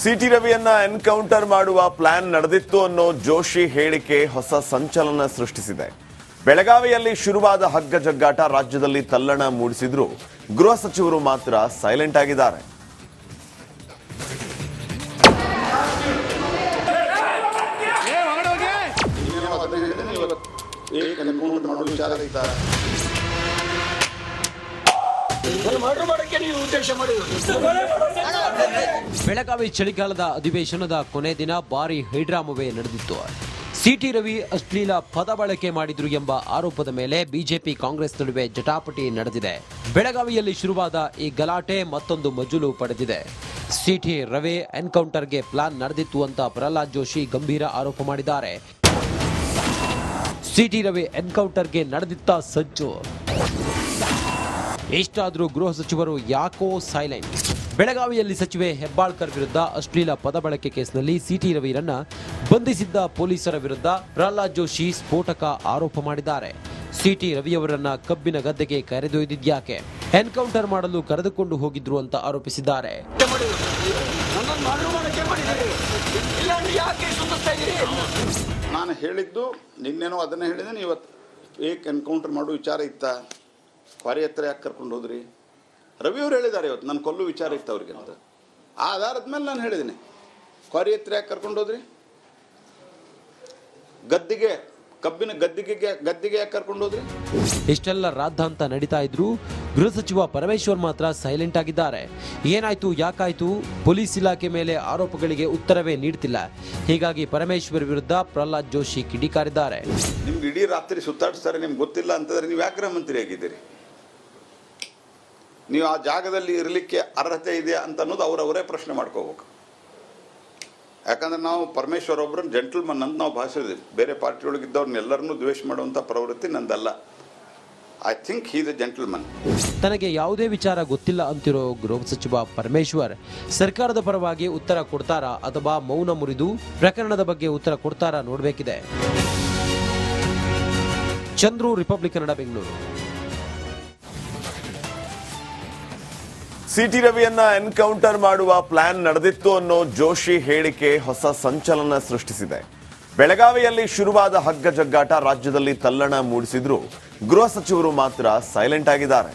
City ರವಿಯನ್ನ encounter ಮಾಡುವ plan ನಡೆದಿತ್ತು ಅನ್ನೋ ಜೋಶಿ ಹೇಳಿಕೆ ಹೊಸ ಸಂಚಲನ ಸೃಷ್ಟಿಸಿದೆ. ಬೆಳಗಾವಿಯಲ್ಲಿ ಶುರುವಾದ ಹಗ್ಗ ಜಗ್ಗಾಟ ರಾಜ್ಯದಲ್ಲಿ ತಲ್ಲಣ ಮೂಡಿಸಿದ್ರು ಗೃಹ ಸಚಿವರು ಮಾತ್ರ ಸೈಲೆಂಟ್ ಆಗಿದ್ದಾರೆ. ಬೆಳಗಾವಿ ಚಳಿಗಾಲದ ಅಧಿವೇಶನದ ಕೊನೆ ದಿನ ಭಾರಿ ಹೈಡ್ರಾಮವೇ ನಡೆದಿತ್ತು. ಸಿಟಿ ರವಿ ಅಶ್ಲೀಲ ಪದ ಬಳಕೆ ಮಾಡಿದ್ರು ಎಂಬ ಆರೋಪದ ಮೇಲೆ ಬಿಜೆಪಿ ಕಾಂಗ್ರೆಸ್ ನಡುವೆ ಜಟಾಪಟಿ ನಡೆದಿದೆ. ಬೆಳಗಾವಿಯಲ್ಲಿ ಶುರುವಾದ ಈ ಗಲಾಟೆ ಮತ್ತೊಂದು ಮಜಲು ಪಡೆದಿದೆ. ಸಿಟಿ ರವಿ ಎನ್ಕೌಂಟರ್ಗೆ ಪ್ಲಾನ್ ನಡೆದಿತ್ತು ಅಂತ ಪ್ರಹ್ಲಾದ್ ಜೋಶಿ ಗಂಭೀರ ಆರೋಪ ಮಾಡಿದ್ದಾರೆ. ಸಿಟಿ ರವಿ ಎನ್ಕೌಂಟರ್ಗೆ ನಡೆದಿತ್ತ ಸಜ್ಜು. ಇಷ್ಟಾದರೂ ಗೃಹ ಸಚಿವರು ಯಾಕೋ ಸೈಲೆಂಟ್. ಬೆಳಗಾವಿಯಲ್ಲಿ ಸಚಿವೆ ಹೆಬ್ಬಾಳ್ಕರ್ ವಿರುದ್ಧ ಅಶ್ಲೀಲ ಪದ ಬಳಕೆ ಕೇಸ್ನಲ್ಲಿ ಸಿಟಿ ರವಿರನ್ನ ಬಂಧಿಸಿದ್ದ ಪೊಲೀಸರ ವಿರುದ್ಧ ಪ್ರಹ್ಲಾದ್ ಜೋಶಿ ಸ್ಫೋಟಕ ಆರೋಪ ಮಾಡಿದ್ದಾರೆ. ಸಿಟಿ ರವಿಯವರನ್ನ ಕಬ್ಬಿನ ಗದ್ದೆಗೆ ಕರೆದೊಯ್ದಿದ್ಯಾಕೆ, ಎನ್ಕೌಂಟರ್ ಮಾಡಲು ಕರೆದುಕೊಂಡು ಹೋಗಿದ್ರು ಅಂತ ಆರೋಪಿಸಿದ್ದಾರೆ. ನಾನು ಹೇಳಿದ್ದು ನಿನ್ನೆನೋ ಅದನ್ನೇ ಹೇಳಿದ್ದೇನೆ. ಇವತ್ತು ಏಕ್ ಎನ್ಕೌಂಟರ್ ಮಾಡೋ ವಿಚಾರ ಇತ್ತ, ಕ್ವಾರಿ ಹತ್ರ ಯಾಕೆ ಕರ್ಕೊಂಡು ಹೋದ್ರಿ? ರವಿಯವರು ಹೇಳಿದ್ದಾರೆ ಇವತ್ತು ನಾನು ಕೊಲ್ಲೋ ವಿಚಾರ ಇತ್ತು ಅವ್ರಿಗೆ ಅಂತ. ಆ ಆಧಾರದ ಮೇಲೆ ನಾನು ಹೇಳಿದ್ದೀನಿ, ಕ್ವಾರಿ ಹತ್ರ ಯಾಕೆ ಕರ್ಕೊಂಡು ಹೋದ್ರಿ? ಕಬ್ಬಿನ ಗದ್ದಿಗೆ ಯಾಕೆ ಕರ್ಕೊಂಡು ಹೋದ್ರಿ? ಇಷ್ಟೆಲ್ಲ ರಾದ್ಧಾಂತ ನಡೀತಾ ಇದ್ರು ಗೃಹ ಸಚಿವ ಪರಮೇಶ್ವರ್ ಮಾತ್ರ ಸೈಲೆಂಟ್ ಆಗಿದ್ದಾರೆ. ಏನಾಯ್ತು, ಯಾಕಾಯ್ತು? ಪೊಲೀಸ್ ಇಲಾಖೆ ಮೇಲೆ ಆರೋಪಗಳಿಗೆ ಉತ್ತರವೇ ನೀಡ್ತಿಲ್ಲ. ಹೀಗಾಗಿ ಪರಮೇಶ್ವರ್ ವಿರುದ್ಧ ಪ್ರಹ್ಲಾದ್ ಜೋಶಿ ಕಿಡಿಕಾರಿದ್ದಾರೆ. ನಿಮ್ಗೆ ಇಡೀ ರಾತ್ರಿ ಸುತ್ತಾಡಿಸ್ತಾರೆ, ನಿಮ್ಗೆ ಗೊತ್ತಿಲ್ಲ ಅಂತಂದ್ರೆ ನೀವು ಯಾಕೆ ಗೃಹ ಮಂತ್ರಿ ಆಗಿದ್ದೀರಿ? ನೀವು ಆ ಜಾಗದಲ್ಲಿ ಇರಲಿಕ್ಕೆ ಅರ್ಹತೆ ಇದೆ ಅಂತ ಅನ್ನೋದು ಅವರವರೇ ಪ್ರಶ್ನೆ ಮಾಡ್ಕೋಬೇಕು. ಯಾಕಂದ್ರೆ ನಾವು ಪರಮೇಶ್ವರ್ ಒಬ್ಬರನ್ನ ಜೆಂಟಲ್ಮನ್ ಅಂತ ನಾವು ಭಾಷಿದ್ವಿ. ಬೇರೆ ಪಾರ್ಟಿಯೊಳಗಿದ್ದವ್ರನ್ನೆಲ್ಲರನ್ನೂ ದ್ವೇಷ ಮಾಡುವಂಥ ಪ್ರವೃತ್ತಿ ನಂದಲ್ಲ. I think he is a gentleman. ತನಗೆ ಯಾವುದೇ ವಿಚಾರ ಗೊತ್ತಿಲ್ಲ ಅಂತಿರೋ ಗೃಹ ಸಚಿವ ಪರಮೇಶ್ವರ್ ಸರ್ಕಾರದ ಪರವಾಗಿ ಉತ್ತರ ಕೊಡ್ತಾರಾ ಅಥವಾ ಮೌನ ಮುರಿದು ಪ್ರಕರಣದ ಬಗ್ಗೆ ಉತ್ತರ ಕೊಡ್ತಾರಾ ನೋಡಬೇಕಿದೆ. ಚಂದ್ರು, ರಿಪಬ್ಲಿಕ್ ಕನ್ನಡ, ಬೆಂಗಳೂರು. ಸಿಟಿ ರವಿಯನ್ನ ಎನ್ಕೌಂಟರ್ ಮಾಡುವ ಪ್ಲಾನ್ ನಡೆದಿತ್ತು ಅನ್ನೋ ಜೋಶಿ ಹೇಳಿಕೆ ಹೊಸ ಸಂಚಲನ ಸೃಷ್ಟಿಸಿದೆ. ಬೆಳಗಾವಿಯಲ್ಲಿ ಶುರುವಾದ ಹಗ್ಗ ಜಗ್ಗಾಟ ರಾಜ್ಯದಲ್ಲಿ ತಲ್ಲಣ ಮೂಡಿಸಿದ್ರು ಗೃಹ ಸಚಿವರು ಮಾತ್ರ ಸೈಲೆಂಟ್ ಆಗಿದ್ದಾರೆ.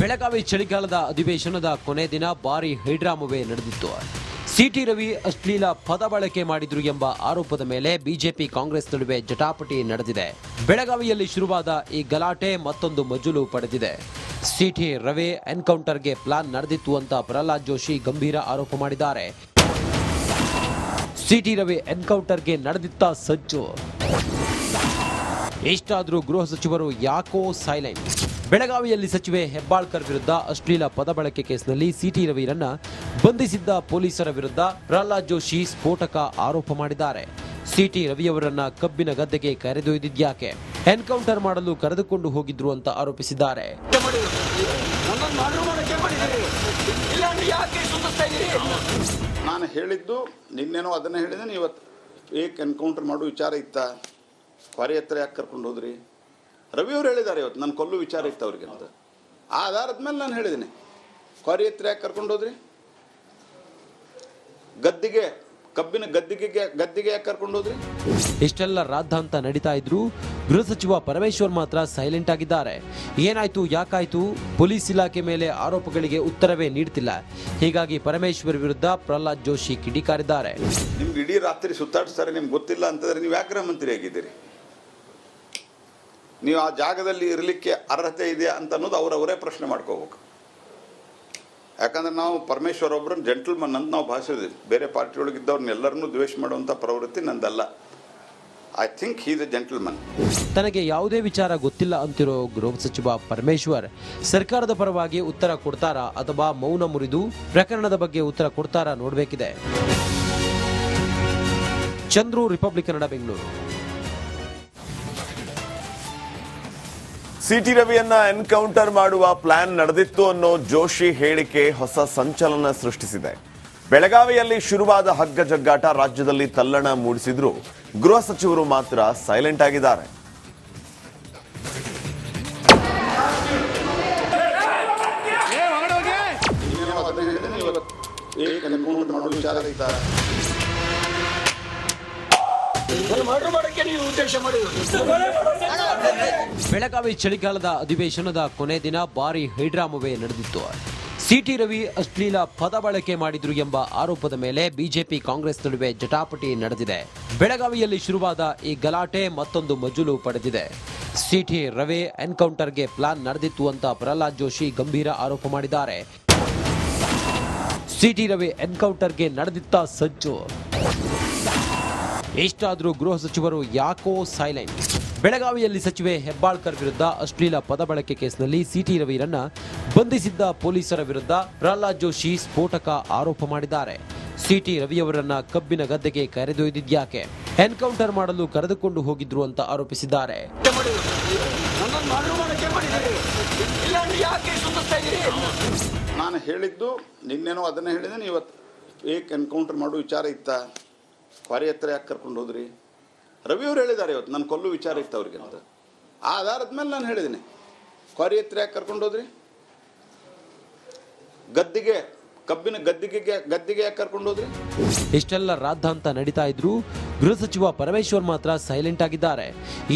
ಬೆಳಗಾವಿ ಚಳಿಗಾಲದ ಅಧಿವೇಶನದ ಕೊನೆ ದಿನ ಭಾರಿ ಹೈಡ್ರಾಮವೇ ನಡೆದಿತ್ತು. ಸಿಟಿ ರವಿ ಅಶ್ಲೀಲ ಪದ ಬಳಕೆ ಮಾಡಿದ್ರು ಎಂಬ ಆರೋಪದ ಮೇಲೆ ಬಿಜೆಪಿ ಕಾಂಗ್ರೆಸ್ ನಡುವೆ ಜಟಾಪಟಿ ನಡೆದಿದೆ. ಬೆಳಗಾವಿಯಲ್ಲಿ ಶುರುವಾದ ಈ ಗಲಾಟೆ ಮತ್ತೊಂದು ಮಜಲು ಪಡೆದಿದೆ. ಸಿಟಿ ರವಿ ಎನ್ಕೌಂಟರ್ಗೆ ಪ್ಲಾನ್ ನಡೆದಿತ್ತು ಅಂತ ಪ್ರಹ್ಲಾದ್ ಜೋಶಿ ಗಂಭೀರ ಆರೋಪ ಮಾಡಿದ್ದಾರೆ. ಸಿಟಿ ರವಿ ಎನ್ಕೌಂಟರ್ಗೆ ನಡೆದಿತ್ತ ಸಜ್ಜು. ಇಷ್ಟಾದರೂ ಗೃಹ ಸಚಿವರು ಯಾಕೋ ಸೈಲೆಂಟ್. ಬೆಳಗಾವಿಯಲ್ಲಿ ಸಚಿವೆ ಹೆಬ್ಬಾಳ್ಕರ್ ವಿರುದ್ಧ ಅಶ್ಲೀಲ ಪದ ಬಳಕೆ ಕೇಸ್ನಲ್ಲಿ ಸಿಟಿ ರವಿರನ್ನ ಬಂಧಿಸಿದ್ದ ಪೊಲೀಸರ ವಿರುದ್ಧ ಪ್ರಹ್ಲಾದ್ ಜೋಶಿ ಸ್ಫೋಟಕ ಆರೋಪ ಮಾಡಿದ್ದಾರೆ. ಸಿಟಿ ರವಿಯವರನ್ನ ಕಬ್ಬಿನ ಗದ್ದೆಗೆ ಕರೆದೊಯ್ದಿದ್ಯಾಕೆ, ಎನ್ಕೌಂಟರ್ ಮಾಡಲು ಕರೆದುಕೊಂಡು ಹೋಗಿದ್ರು ಅಂತ ಆರೋಪಿಸಿದ್ದಾರೆ. ನಾನು ಹೇಳಿದ್ದು ನಿನ್ನೆನೋ ಅದನ್ನೇ ಹೇಳಿದ್ದೇನೆ. ಇವತ್ತು ಏಕ್ ಎನ್ಕೌಂಟರ್ ಮಾಡೋ ವಿಚಾರ ಇತ್ತ, ಕ್ವಾರಿ ಹತ್ರ ಯಾಕೆ ಕರ್ಕೊಂಡು ಹೋದ್ರಿ? ರವಿಯವರು ಹೇಳಿದ್ದಾರೆ ಇವತ್ತು ನಾನು ಕೊಲ್ಲೋ ವಿಚಾರ ಇತ್ತು ಅವ್ರಿಗೆ ಅಂತ. ಆ ಆಧಾರದ ಮೇಲೆ ನಾನು ಹೇಳಿದ್ದೀನಿ, ಕ್ವಾರಿ ಹತ್ರ ಯಾಕೆ ಕರ್ಕೊಂಡು ಹೋದ್ರಿ? ಕಬ್ಬಿನ ಗದ್ದಿಗೆ ಯಾಕೆ ಕರ್ಕೊಂಡು ಹೋದ್ರಿ? ಇಷ್ಟೆಲ್ಲ ರಾದ್ಧಾಂತ ನಡೀತಾ ಇದ್ರು ಗೃಹ ಸಚಿವ ಪರಮೇಶ್ವರ್ ಮಾತ್ರ ಸೈಲೆಂಟ್ ಆಗಿದ್ದಾರೆ. ಏನಾಯ್ತು, ಯಾಕಾಯ್ತು? ಪೊಲೀಸ್ ಇಲಾಖೆ ಮೇಲೆ ಆರೋಪಗಳಿಗೆ ಉತ್ತರವೇ ನೀಡ್ತಿಲ್ಲ. ಹೀಗಾಗಿ ಪರಮೇಶ್ವರ್ ವಿರುದ್ಧ ಪ್ರಹ್ಲಾದ್ ಜೋಶಿ ಕಿಡಿಕಾರಿದ್ದಾರೆ. ನಿಮ್ಗೆ ಇಡೀ ರಾತ್ರಿ ಸುತ್ತಾಡಿಸ್ತಾರೆ, ನಿಮ್ಗೆ ಗೊತ್ತಿಲ್ಲ ಅಂತಂದ್ರೆ ನೀವು ಯಾಕೆ ಗೃಹ ಮಂತ್ರಿ ಆಗಿದ್ದೀರಿ? ನೀವು ಆ ಜಾಗದಲ್ಲಿ ಇರಲಿಕ್ಕೆ ಅರ್ಹತೆ ಇದೆ ಅಂತ ಅನ್ನೋದು ಅವರವರೇ ಪ್ರಶ್ನೆ ಮಾಡ್ಕೋಬೇಕು. ಯಾಕಂದ್ರೆ ನಾವು ಪರಮೇಶ್ವರ್ ಒಬ್ಬರನ್ನ ಜೆಂಟಲ್ಮನ್ ಅಂತ ನಾವು ಭಾಷಿದ್ವಿ. ಬೇರೆ ಪಾರ್ಟಿಯೊಳಗಿದ್ದವ್ರನ್ನೆಲ್ಲರನ್ನೂ ದ್ವೇಷ ಮಾಡುವಂಥ ಪ್ರವೃತ್ತಿ ನಂದಲ್ಲ. I think he is a gentleman. ತನಗೆ ಯಾವುದೇ ವಿಚಾರ ಗೊತ್ತಿಲ್ಲ ಅಂತಿರೋ ಗೃಹ ಸಚಿವ ಪರಮೇಶ್ವರ್ ಸರ್ಕಾರದ ಪರವಾಗಿ ಉತ್ತರ ಕೊಡ್ತಾರಾ ಅಥವಾ ಮೌನ ಮುರಿದು ಪ್ರಕರಣದ ಬಗ್ಗೆ ಉತ್ತರ ಕೊಡ್ತಾರಾ ನೋಡಬೇಕಿದೆ. ಚಂದ್ರು, ರಿಪಬ್ಲಿಕ್ ಕನ್ನಡ, ಬೆಂಗಳೂರು. ಸಿಟಿ ರವಿಯನ್ನ ಎನ್ಕೌಂಟರ್ ಮಾಡುವ ಪ್ಲಾನ್ ನಡೆದಿತ್ತು ಅನ್ನೋ ಜೋಶಿ ಹೇಳಿಕೆ ಹೊಸ ಸಂಚಲನ ಸೃಷ್ಟಿಸಿದೆ. ಬೆಳಗಾವಿಯಲ್ಲಿ ಶುರುವಾದ ಹಗ್ಗ ಜಗ್ಗಾಟ ರಾಜ್ಯದಲ್ಲಿ ತಲ್ಲಣ ಮೂಡಿಸಿದ್ರು ಗೃಹ ಸಚಿವರು ಮಾತ್ರ ಸೈಲೆಂಟ್ ಆಗಿದ್ದಾರೆ. ಬೆಳಗಾವಿ ಚಳಿಗಾಲದ ಅಧಿವೇಶನದ ಕೊನೆ ದಿನ ಭಾರಿ ಹೈಡ್ರಾಮವೇ ನಡೆದಿತ್ತು. ಸಿಟಿ ರವಿ ಅಶ್ಲೀಲ ಪದ ಬಳಕೆ ಮಾಡಿದ್ರು ಎಂಬ ಆರೋಪದ ಮೇಲೆ ಬಿಜೆಪಿ ಕಾಂಗ್ರೆಸ್ ನಡುವೆ ಜಟಾಪಟಿ ನಡೆದಿದೆ. ಬೆಳಗಾವಿಯಲ್ಲಿ ಶುರುವಾದ ಈ ಗಲಾಟೆ ಮತ್ತೊಂದು ಮಜಲು ಪಡೆದಿದೆ. ಸಿಟಿ ರವಿ ಎನ್ಕೌಂಟರ್ಗೆ ಪ್ಲಾನ್ ನಡೆದಿತ್ತು ಅಂತ ಪ್ರಹ್ಲಾದ್ ಜೋಶಿ ಗಂಭೀರ ಆರೋಪ ಮಾಡಿದ್ದಾರೆ. ಸಿಟಿ ರವಿ ಎನ್ಕೌಂಟರ್ಗೆ ನಡೆದಿತ್ತ ಸಜ್ಜು. ಇಷ್ಟಾದರೂ ಗೃಹ ಸಚಿವರು ಯಾಕೋ ಸೈಲೆಂಟ್. ಬೆಳಗಾವಿಯಲ್ಲಿ ಸಚಿವೆ ಹೆಬ್ಬಾಳ್ಕರ್ ವಿರುದ್ಧ ಅಶ್ಲೀಲ ಪದ ಬಳಕೆ ಕೇಸ್ನಲ್ಲಿ ಸಿಟಿ ರವಿರನ್ನ ಬಂಧಿಸಿದ್ದ ಪೊಲೀಸರ ವಿರುದ್ಧ ಪ್ರಹ್ಲಾದ್ ಜೋಶಿ ಸ್ಫೋಟಕ ಆರೋಪ ಮಾಡಿದ್ದಾರೆ. ಸಿಟಿ ರವಿಯವರನ್ನ ಕಬ್ಬಿನ ಗದ್ದೆಗೆ ಕರೆದೊಯ್ದಿದ್ಯಾಕೆ, ಎನ್ಕೌಂಟರ್ ಮಾಡಲು ಕರೆದುಕೊಂಡು ಹೋಗಿದ್ರು ಅಂತ ಆರೋಪಿಸಿದ್ದಾರೆ. ನಾನು ಹೇಳಿದ್ದು ನಿನ್ನೆನೋ ಅದನ್ನೇ ಹೇಳಿದ್ದೇನೆ. ಇವತ್ತು ಏಕ್ ಎನ್ಕೌಂಟರ್ ಮಾಡೋ ವಿಚಾರ ಇತ್ತ, ಕ್ವಾರಿ ಹತ್ರ ಯಾಕೆ ಕರ್ಕೊಂಡು ಹೋದ್ರಿ? ರವಿಯವರು ಹೇಳಿದ್ದಾರೆ ಇವತ್ತು ನನ್ನ ಕೊಲ್ಲು ವಿಚಾರ ಇತ್ತು ಅವ್ರಿಗೆ ಅಂತ. ಆ ಆಧಾರದ ಮೇಲೆ ನಾನು ಹೇಳಿದ್ದೀನಿ, ಕ್ವಾರಿ ಹತ್ರ ಯಾಕೆ ಕರ್ಕೊಂಡು ಹೋದ್ರಿ? ಗದ್ದಿಗೆ, ಕಬ್ಬಿನ ಗದ್ದಿಗೆ ಯಾಕೆ ಕರ್ಕೊಂಡು ಹೋದ್ರಿ? ಇಷ್ಟೆಲ್ಲ ರಾದ್ಧಾಂತ ನಡೀತಾ ಇದ್ರು ಗೃಹ ಸಚಿವ ಪರಮೇಶ್ವರ್ ಮಾತ್ರ ಸೈಲೆಂಟ್ ಆಗಿದ್ದಾರೆ.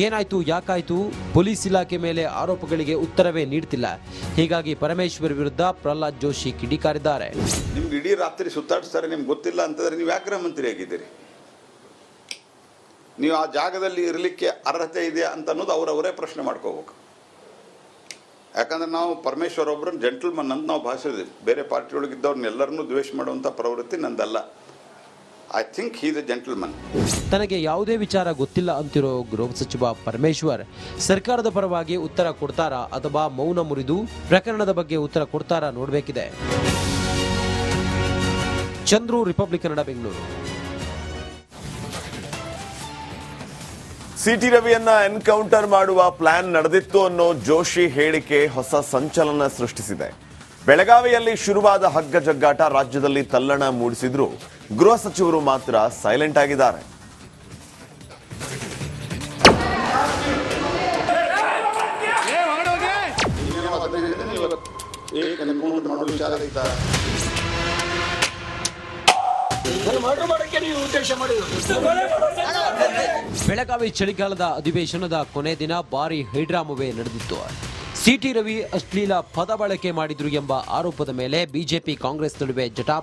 ಏನಾಯ್ತು, ಯಾಕಾಯ್ತು? ಪೊಲೀಸ್ ಇಲಾಖೆ ಮೇಲೆ ಆರೋಪಗಳಿಗೆ ಉತ್ತರವೇ ನೀಡ್ತಿಲ್ಲ. ಹೀಗಾಗಿ ಪರಮೇಶ್ವರ್ ವಿರುದ್ಧ ಪ್ರಹ್ಲಾದ್ ಜೋಶಿ ಕಿಡಿಕಾರಿದ್ದಾರೆ. ನಿಮ್ಗೆ ಇಡೀ ರಾತ್ರಿ ಸುತ್ತಾಡಿಸ್ತಾರೆ, ನಿಮ್ಗೆ ಗೊತ್ತಿಲ್ಲ ಅಂತಂದ್ರೆ ನೀವು ಯಾಕೆ ಮಂತ್ರಿ ಆಗಿದ್ದೀರಿ? ನೀವು ಆ ಜಾಗದಲ್ಲಿ ಇರಲಿಕ್ಕೆ ಅರ್ಹತೆ ಇದೆಯಾ ಅಂತ ಅನ್ನೋದು ಅವರವರೇ ಪ್ರಶ್ನೆ ಮಾಡ್ಕೋಬೇಕು. ಯಾಕಂದ್ರೆ ನಾವು ಪರಮೇಶ್ವರ್ ಒಬ್ಬರನ್ನ ಜೆಂಟಲ್ಮನ್ ಅಂತ ನಾವು ಭಾಷಿದ್ದೀವಿ. ಬೇರೆ ಪಾರ್ಟಿಯೊಳಗಿದ್ದವ್ರನ್ನೆಲ್ಲರನ್ನೂ ದ್ವೇಷ ಮಾಡುವಂಥ ಪ್ರವೃತ್ತಿ ನಂದಲ್ಲ. I think he is a gentleman. ತನಗೆ ಯಾವುದೇ ವಿಚಾರ ಗೊತ್ತಿಲ್ಲ ಅಂತಿರೋ ಗೃಹ ಸಚಿವ ಪರಮೇಶ್ವರ್ ಸರ್ಕಾರದ ಪರವಾಗಿ ಉತ್ತರ ಕೊಡ್ತಾರಾ ಅಥವಾ ಮೌನ ಮುರಿದು ಪ್ರಕರಣದ ಬಗ್ಗೆ ಉತ್ತರ ಕೊಡ್ತಾರಾ ನೋಡಬೇಕಿದೆ. ಚಂದ್ರು, ರಿಪಬ್ಲಿಕ್ ಕನ್ನಡ, ಬೆಂಗಳೂರು. ಸಿಟಿ ರವಿಯನ್ನ ಎನ್ಕೌಂಟರ್ ಮಾಡುವ ಪ್ಲಾನ್ ನಡೆದಿತ್ತು ಅನ್ನೋ ಜೋಶಿ ಹೇಳಿಕೆ ಹೊಸ ಸಂಚಲನ ಸೃಷ್ಟಿಸಿದೆ. ಬೆಳಗಾವಿಯಲ್ಲಿ ಶುರುವಾದ ಹಗ್ಗ ಜಗ್ಗಾಟ ರಾಜ್ಯದಲ್ಲಿ ತಲ್ಲಣ ಮೂಡಿಸಿದ್ರು ಗೃಹ ಸಚಿವರು ಮಾತ್ರ ಸೈಲೆಂಟ್ ಆಗಿದ್ದಾರೆ. ಬೆಳಗಾವಿ ಚಳಿಗಾಲದ ಅಧಿವೇಶನದ ಕೊನೆ ದಿನ ಭಾರಿ ಹೈಡ್ರಾಮವೇ ನಡೆದಿತ್ತು. ಸಿಟಿ ರವಿ ಅಶ್ಲೀಲ ಪದ ಬಳಕೆ ಮಾಡಿದ್ರು ಎಂಬ ಆರೋಪದ ಮೇಲೆ ಬಿಜೆಪಿ ಕಾಂಗ್ರೆಸ್ ನಡುವೆ ಜಟಾಪಟಿ